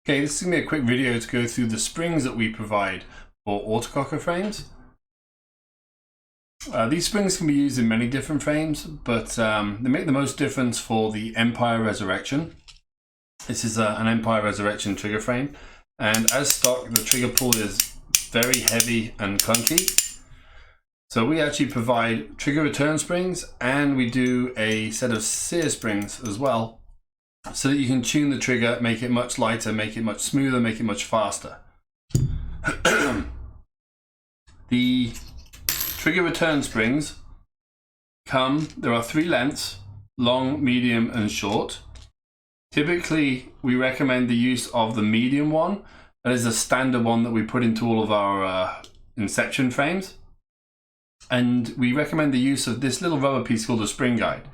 Okay, this is going to be a quick video to go through the springs that we provide for autococker frames. These springs can be used in many different frames, but they make the most difference for the Empire Resurrection. This is an Empire Resurrection trigger frame, and as stock, the trigger pull is very heavy and clunky. So we actually provide trigger return springs, and we do a set of sear springs as well, so that you can tune the trigger, make it much lighter, make it much smoother, make it much faster. The trigger return springs there are 3 lengths: long, medium and short. Typically we recommend the use of the medium one. That is a standard one that we put into all of our Inception frames. And we recommend the use of this little rubber piece called a spring guide.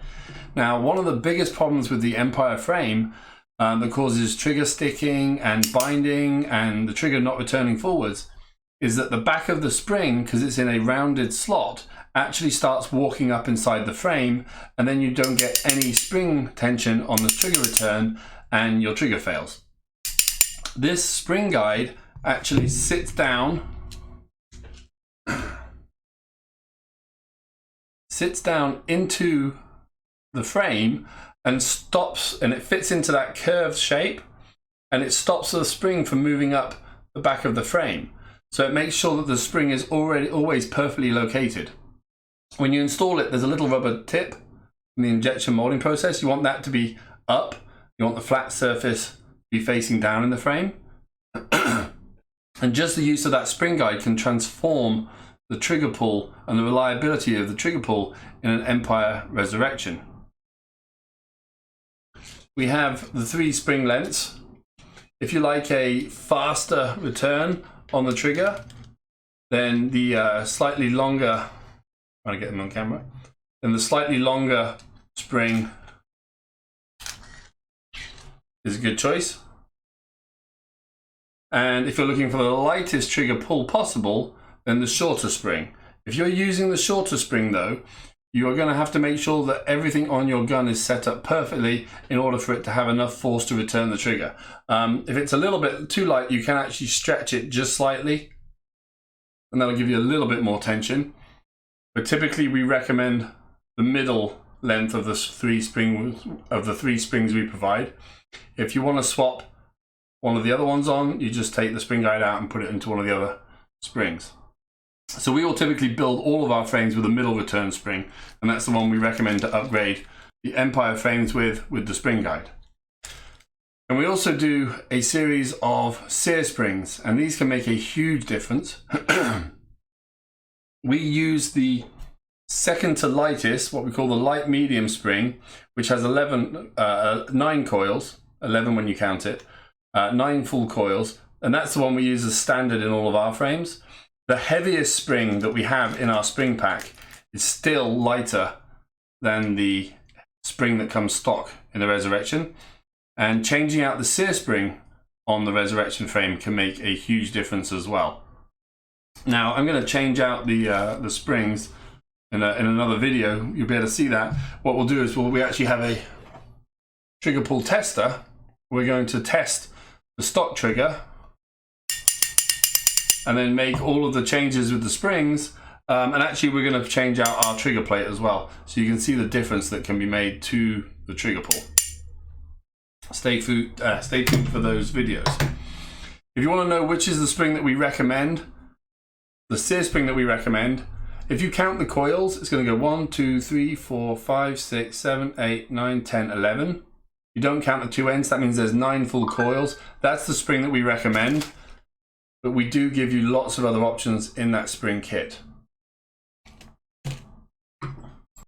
Now, one of the biggest problems with the Empire frame that causes trigger sticking and binding and the trigger not returning forwards is that the back of the spring, because it's in a rounded slot, actually starts walking up inside the frame, and then you don't get any spring tension on the trigger return and your trigger fails. This spring guide actually sits down into the frame and stops, and it fits into that curved shape, and it stops the spring from moving up the back of the frame. So it makes sure that the spring is always perfectly located. When you install it, there's a little rubber tip in the injection molding process. You want that to be up. You want the flat surface to be facing down in the frame. And just the use of that spring guide can transform the trigger pull and the reliability of the trigger pull in an Empire Resurrection. We have the 3 spring lengths. If you like a faster return on the trigger, then the slightly longer, trying to get them on camera, then the slightly longer spring is a good choice. And if you're looking for the lightest trigger pull possible, then the shorter spring. If you're using the shorter spring though, you are going to have to make sure that everything on your gun is set up perfectly in order for it to have enough force to return the trigger. If it's a little bit too light, you can actually stretch it just slightly, and that'll give you a little bit more tension. But typically we recommend the middle length of the 3 springs we provide. If you want to swap one of the other ones on, you just take the spring guide out and put it into one of the other springs. So we will typically build all of our frames with a middle return spring, and that's the one we recommend to upgrade the Empire frames with the spring guide. And we also do a series of sear springs, and these can make a huge difference. We use the second to lightest, what we call the light medium spring, which has 9 coils, 11 when you count it, 9 full coils, and that's the one we use as standard in all of our frames. The heaviest spring that we have in our spring pack is still lighter than the spring that comes stock in the Resurrection, and changing out the sear spring on the Resurrection frame can make a huge difference as well. Now I'm going to change out the springs in another video. You'll be able to see that. What we'll do is we actually have a trigger pull tester. We're going to test the stock trigger and then make all of the changes with the springs, and actually we're going to change out our trigger plate as well, so you can see the difference that can be made to the trigger pull. Stay tuned for those videos. If you want to know which is the spring that we recommend, the sear spring that we recommend, if you count the coils, it's going to go 1, 2, 3, 4, 5, 6, 7, 8, 9, 10, 11. You don't count the 2 ends, that means there's 9 full coils. That's the spring that we recommend. But we do give you lots of other options in that spring kit.